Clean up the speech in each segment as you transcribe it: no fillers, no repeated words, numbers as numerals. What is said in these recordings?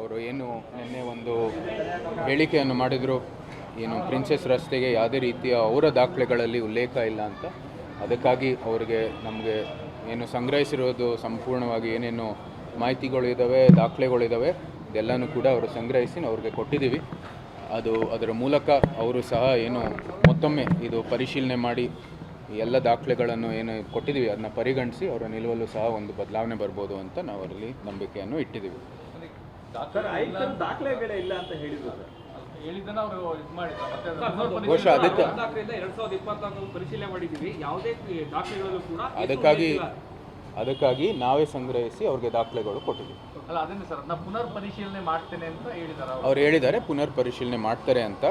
ಅವರು ಏನು ನಿನ್ನೆ ಒಂದು ಹೇಳಿಕೆಯನ್ನು ಮಾಡಿದರು, ಏನು ಪ್ರಿನ್ಸೆಸ್ ರಸ್ತೆಗೆ ಯಾವುದೇ ರೀತಿಯ ಅವರ ದಾಖಲೆಗಳಲ್ಲಿ ಉಲ್ಲೇಖ ಇಲ್ಲ ಅಂತ. ಅದಕ್ಕಾಗಿ ಅವರಿಗೆ ನಮಗೆ ಏನು ಸಂಗ್ರಹಿಸಿರೋದು ಸಂಪೂರ್ಣವಾಗಿ ಏನೇನು ಮಾಹಿತಿಗಳು ಇದ್ದಾವೆ, ದಾಖಲೆಗಳಿದ್ದಾವೆ, ಇದೆಲ್ಲನೂ ಕೂಡ ಅವರು ಸಂಗ್ರಹಿಸಿ ಅವ್ರಿಗೆ ಕೊಟ್ಟಿದ್ದೀವಿ. ಅದರ ಮೂಲಕ ಅವರು ಸಹ ಏನು ಮತ್ತೊಮ್ಮೆ ಇದು ಪರಿಶೀಲನೆ ಮಾಡಿ ಎಲ್ಲ ದಾಖಲೆಗಳನ್ನು ಏನು ಕೊಟ್ಟಿದ್ದೀವಿ ಅದನ್ನ ಪರಿಗಣಿಸಿ ಅವರ ನಿಲುವಲ್ಲೂ ಸಹ ಒಂದು ಬದಲಾವಣೆ ಬರ್ಬೋದು ಅಂತ ನಾವು ಅವರಲ್ಲಿ ನಂಬಿಕೆಯನ್ನು ಇಟ್ಟಿದ್ದೀವಿ. ಬಹುಶಃ ಅದಕ್ಕಾಗಿ ನಾವೇ ಸಂಗ್ರಹಿಸಿ ಅವ್ರಿಗೆ ದಾಖಲೆಗಳು ಕೊಟ್ಟಿದ್ದೀವಿ. ಅವ್ರು ಹೇಳಿದ್ದಾರೆ ಪುನರ್ ಪರಿಶೀಲನೆ ಮಾಡ್ತಾರೆ ಅಂತ.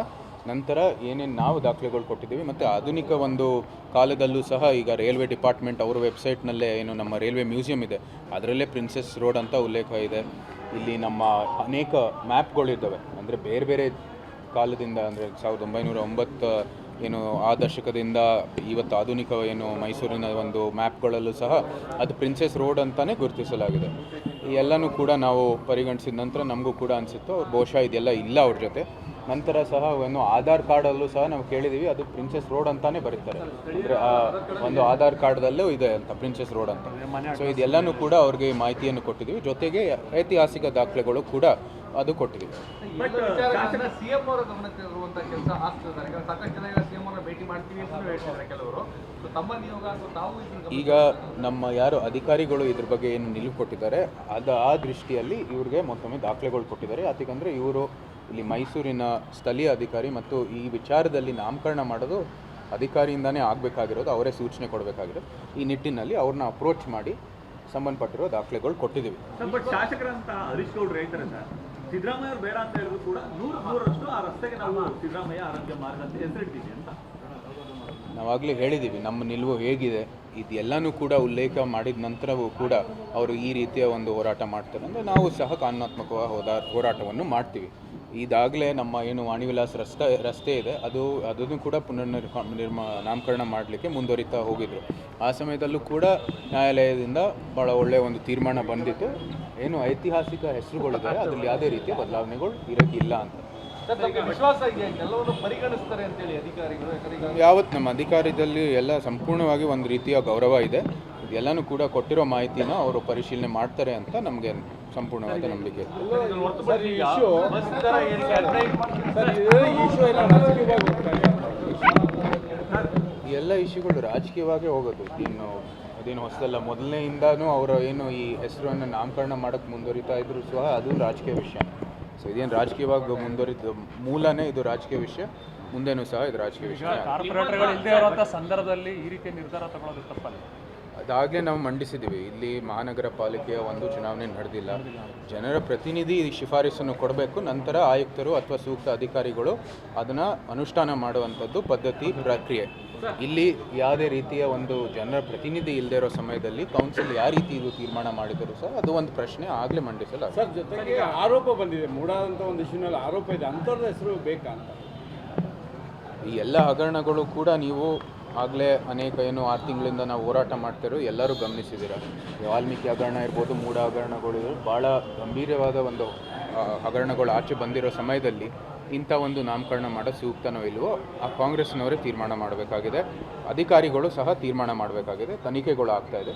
ನಂತರ ಏನೇನು ನಾವು ದಾಖಲೆಗಳು ಕೊಟ್ಟಿದ್ದೀವಿ ಮತ್ತು ಆಧುನಿಕ ಒಂದು ಕಾಲದಲ್ಲೂ ಸಹ ಈಗ ರೈಲ್ವೆ ಡಿಪಾರ್ಟ್ಮೆಂಟ್ ಅವರ ವೆಬ್ಸೈಟ್ನಲ್ಲೇ ಏನು ನಮ್ಮ ರೈಲ್ವೆ ಮ್ಯೂಸಿಯಂ ಇದೆ ಅದರಲ್ಲೇ ಪ್ರಿನ್ಸೆಸ್ ರೋಡ್ ಅಂತ ಉಲ್ಲೇಖ ಇದೆ. ಇಲ್ಲಿ ನಮ್ಮ ಅನೇಕ ಮ್ಯಾಪ್ಗಳಿದ್ದಾವೆ, ಅಂದರೆ ಬೇರೆ ಬೇರೆ ಕಾಲದಿಂದ, ಅಂದರೆ 1909 ಏನು ಆ ದಶಕದಿಂದ ಇವತ್ತು ಆಧುನಿಕ ಏನು ಮೈಸೂರಿನ ಒಂದು ಮ್ಯಾಪ್ಗಳಲ್ಲೂ ಸಹ ಅದು ಪ್ರಿನ್ಸೆಸ್ ರೋಡ್ ಅಂತಲೇ ಗುರುತಿಸಲಾಗಿದೆ. ಈ ಎಲ್ಲನೂ ಕೂಡ ನಾವು ಪರಿಗಣಿಸಿದ ನಂತರ ನಮಗೂ ಕೂಡ ಅನಿಸುತ್ತೋ ಬಹುಶಃ ಇದೆಲ್ಲ ಇಲ್ಲ ಅವ್ರ ಜೊತೆ. ನಂತರ ಸಹ ಒಂದು ಆಧಾರ್ ಕಾರ್ಡಲ್ಲೂ ಸಹ ನಾವು ಕೇಳಿದ್ದೀವಿ, ಅದು ಪ್ರಿನ್ಸೆಸ್ ರೋಡ್ ಅಂತಾನೆ ಬರೀತಾರೆ, ಅಂದರೆ ಆ ಒಂದು ಆಧಾರ್ ಕಾರ್ಡ್ದಲ್ಲೂ ಇದೆ ಅಂತ ಪ್ರಿನ್ಸೆಸ್ ರೋಡ್ ಅಂತ. ಸೊ ಇದೆಲ್ಲನೂ ಕೂಡ ಅವ್ರಿಗೆ ಮಾಹಿತಿಯನ್ನು ಕೊಟ್ಟಿದ್ದೀವಿ, ಜೊತೆಗೆ ಐತಿಹಾಸಿಕ ದಾಖಲೆಗಳು ಕೂಡ ಅದು ಕೊಟ್ಟಿದ್ದೀವಿ. ಈಗ ನಮ್ಮ ಯಾರು ಅಧಿಕಾರಿಗಳು ಇದ್ರ ಬಗ್ಗೆ ಏನು ನಿಲುವು ಕೊಟ್ಟಿದ್ದಾರೆ ಆ ದೃಷ್ಟಿಯಲ್ಲಿ ಇವ್ರಿಗೆ ಮತ್ತೊಮ್ಮೆ ದಾಖಲೆಗಳು ಕೊಟ್ಟಿದ್ದಾರೆ. ಯಾಕಂದರೆ ಇವರು ಇಲ್ಲಿ ಮೈಸೂರಿನ ಸ್ಥಳೀಯ ಅಧಿಕಾರಿ ಮತ್ತು ಈ ವಿಚಾರದಲ್ಲಿ ನಾಮಕರಣ ಮಾಡೋದು ಅಧಿಕಾರಿಯಿಂದನೇ ಆಗಬೇಕಾಗಿರೋದು, ಅವರೇ ಸೂಚನೆ ಕೊಡಬೇಕಾಗಿರೋದು. ಈ ನಿಟ್ಟಿನಲ್ಲಿ ಅವ್ರನ್ನ ಅಪ್ರೋಚ್ ಮಾಡಿ ಸಂಬಂಧಪಟ್ಟಿರೋ ದಾಖಲೆಗಳು ಕೊಟ್ಟಿದ್ದೀವಿ. ಶಾಸಕರಂತ ಹರೀಶ್ ಗೌಡ್ರು ಹೇಳ್ತಾರೆ ಸರ್, ಸಿದ್ದರಾಮಯ್ಯ ಅವರು ಬೇಡ ಅಂತ ಹೇಳಿದ್ರು ಕೂಡ 100% ಆ ರಸ್ತೆಗೆ ನಾವು ಸಿದ್ದರಾಮಯ್ಯ ಆರೋಗ್ಯ ಮಾರ್ಗ ಅಂತ ಹೆಸರಿಟ್ಟಿದ್ದೀವಿ ಅಂತ ನಾವಾಗಲೇ ಹೇಳಿದ್ದೀವಿ ನಮ್ಮ ನಿಲುವು ಹೇಗಿದೆ. ಇದೆಲ್ಲನೂ ಕೂಡ ಉಲ್ಲೇಖ ಮಾಡಿದ ನಂತರವೂ ಕೂಡ ಅವರು ಈ ರೀತಿಯ ಒಂದು ಹೋರಾಟ ಮಾಡ್ತಾರೆ ಅಂದರೆ ನಾವು ಸಹ ಕಾನೂನಾತ್ಮಕವಾದ ಹೋರಾಟವನ್ನು ಮಾಡ್ತೀವಿ. ಇದಾಗಲೇ ನಮ್ಮ ಏನು ವಾಣಿವಿಲಾಸ್ ರಸ್ತೆ ಇದೆ ಅದನ್ನು ಕೂಡ ನಾಮಕರಣ ಮಾಡಲಿಕ್ಕೆ ಮುಂದುವರಿತಾ ಹೋಗಿದ್ರು. ಆ ಸಮಯದಲ್ಲೂ ಕೂಡ ನ್ಯಾಯಾಲಯದಿಂದ ಭಾಳ ಒಳ್ಳೆಯ ಒಂದು ತೀರ್ಮಾನ ಬಂದಿತ್ತು. ಏನು ಐತಿಹಾಸಿಕ ಹೆಸರುಗಳಿದ್ದಾರೆ ಅದರಲ್ಲಿ ಯಾವುದೇ ರೀತಿಯ ಬದಲಾವಣೆಗಳು ಇರೋಕ್ಕಿಲ್ಲ ಅಂತ. ಯಾವತ್ತು ನಮ್ಮ ಅಧಿಕಾರದಲ್ಲಿ ಎಲ್ಲ ಸಂಪೂರ್ಣವಾಗಿ ಒಂದು ರೀತಿಯ ಗೌರವ ಇದೆ. ಇದೆಲ್ಲನೂ ಕೂಡ ಕೊಟ್ಟಿರೋ ಮಾಹಿತಿನ ಅವರು ಪರಿಶೀಲನೆ ಮಾಡ್ತಾರೆ ಅಂತ ನಮಗೆ ಸಂಪೂರ್ಣವಾದ ನಂಬಿಕೆ. ಈ ಎಲ್ಲ ಇಶ್ಯೂಗಳು ರಾಜಕೀಯವಾಗೇ ಹೋಗೋದು, ಅದೇನು ಹೊಸದಲ್ಲ. ಮೊದಲನೆಯಿಂದನೂ ಅವರು ಏನು ಈ ಹೆಸರನ್ನು ನಾಮಕರಣ ಮಾಡೋಕ್ಕೆ ಮುಂದುವರಿತಾ ಇದ್ರು ಸಹ ಅದು ರಾಜಕೀಯ ವಿಷಯ. ಸೊ ಇದೇನು ರಾಜಕೀಯವಾಗಿ ಮುಂದುವರಿದ ಮೂಲನೇ ಇದು ರಾಜಕೀಯ ವಿಷಯ, ಮುಂದೆನೂ ಸಹ ಇದು ರಾಜಕೀಯ ವಿಷಯ. ಸಂದರ್ಭದಲ್ಲಿ ಈ ರೀತಿಯ ನಿರ್ಧಾರ ತಗೊಳ್ಳೋದು ತಪ್ಪಲ್ಲ. ಅದಾಗಲೇ ನಾವು ಮಂಡಿಸಿದ್ದೀವಿ. ಇಲ್ಲಿ ಮಹಾನಗರ ಪಾಲಿಕೆಯ ಒಂದು ಚುನಾವಣೆ ನಡೆದಿಲ್ಲ, ಜನರ ಪ್ರತಿನಿಧಿ ಶಿಫಾರಸನ್ನು ಕೊಡಬೇಕು, ನಂತರ ಆಯುಕ್ತರು ಅಥವಾ ಸೂಕ್ತ ಅಧಿಕಾರಿಗಳು ಅದನ್ನು ಅನುಷ್ಠಾನ ಮಾಡುವಂಥದ್ದು ಪದ್ಧತಿ ಪ್ರಕ್ರಿಯೆ. ಇಲ್ಲಿ ಯಾವುದೇ ರೀತಿಯ ಒಂದು ಜನರ ಪ್ರತಿನಿಧಿ ಇಲ್ಲದೆ ಇರೋ ಸಮಯದಲ್ಲಿ ಕೌನ್ಸಿಲ್ ಯಾವ ರೀತಿ ಇದು ತೀರ್ಮಾನ ಮಾಡಿದರೂ ಸಹ ಅದು ಒಂದು ಪ್ರಶ್ನೆ ಆಗಲೇ ಮಂಡಿಸಲ್ಲ. ಸರ್, ಜೊತೆಗೆ ಆರೋಪ ಬಂದಿದೆ, ಮೂಡಾದಂಥ ಒಂದು ಇಶ್ಯೂನಲ್ಲಿ ಆರೋಪ ಇದೆ, ಅಂಥವ್ರ ಹೆಸರು ಬೇಕಾ ಅಂತ. ಈ ಎಲ್ಲ ಹಗರಣಗಳು ಕೂಡ ನೀವು ಆಗಲೇ ಅನೇಕ ಏನು 6 ತಿಂಗಳಿಂದ ನಾವು ಹೋರಾಟ ಮಾಡ್ತಿರೋ ಎಲ್ಲರೂ ಗಮನಿಸಿದ್ದೀರ. ವಾಲ್ಮೀಕಿ ಹಗರಣ ಇರ್ಬೋದು, ಮೂಢ ಹಗರಣಗಳು, ಭಾಳ ಗಂಭೀರವಾದ ಒಂದು ಹಗರಣಗಳು ಆಚೆ ಬಂದಿರೋ ಸಮಯದಲ್ಲಿ ಇಂಥ ಒಂದು ನಾಮಕರಣ ಮಾಡೋ ಸೂಕ್ತನೋ ಇಲ್ವೋ ಆ ಕಾಂಗ್ರೆಸ್ನವರೇ ತೀರ್ಮಾನ ಮಾಡಬೇಕಾಗಿದೆ, ಅಧಿಕಾರಿಗಳು ಸಹ ತೀರ್ಮಾನ ಮಾಡಬೇಕಾಗಿದೆ, ತನಿಖೆಗಳು ಆಗ್ತಾಯಿದೆ.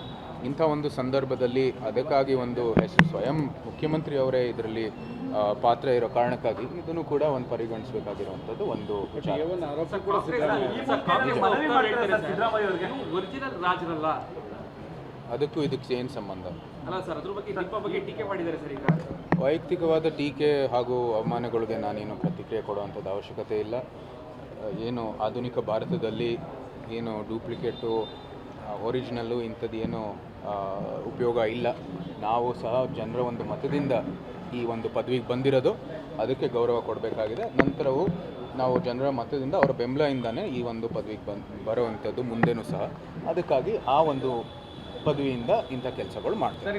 ಇಂಥ ಒಂದು ಸಂದರ್ಭದಲ್ಲಿ ಅದಕ್ಕಾಗಿ ಒಂದು ಹೆಸರು ಸ್ವಯಂ ಮುಖ್ಯಮಂತ್ರಿ ಅವರೇ ಇದರಲ್ಲಿ ಪಾತ್ರ ಇರೋ ಕಾರಣಕ್ಕಾಗಿ ಇದನ್ನು ಕೂಡ ಒಂದು ಪರಿಗಣಿಸಬೇಕಾಗಿರುವಂಥದ್ದು ಒಂದು ವಿಚಾರ. ಅದಕ್ಕೂ ಇದಕ್ಕೆ ಏನು ಸಂಬಂಧ? ವೈಯಕ್ತಿಕವಾದ ಟೀಕೆ ಹಾಗೂ ಅವಮಾನಗಳಿಗೆ ನಾನೇನು ಪ್ರತಿಕ್ರಿಯೆ ಕೊಡುವಂಥದ್ದು ಅವಶ್ಯಕತೆ ಇಲ್ಲ. ಏನು ಆಧುನಿಕ ಭಾರತದಲ್ಲಿ ಏನು ಡೂಪ್ಲಿಕೇಟು ಒರಿಜಿನಲ್ಲು ಇಂಥದ್ದು ಏನು ಉಪಯೋಗ ಇಲ್ಲ. ನಾವು ಸಹ ಜನರ ಒಂದು ಮತದಿಂದ ಈ ಒಂದು ಪದವಿಗೆ ಬಂದಿರೋದು, ಅದಕ್ಕೆ ಗೌರವ ಕೊಡಬೇಕಾಗಿದೆ. ನಂತರವೂ ನಾವು ಜನರ ಮತದಿಂದ ಅವರ ಬೆಂಬಲದಿಂದನೇ ಈ ಒಂದು ಪದವಿಗೆ ಬರುವಂಥದ್ದು ಮುಂದೆನೂ ಸಹ. ಅದಕ್ಕಾಗಿ ಆ ಒಂದು ಪದವಿಯಿಂದ ಇಂಥ ಕೆಲಸಗಳು ಮಾಡ್ತಾರೆ.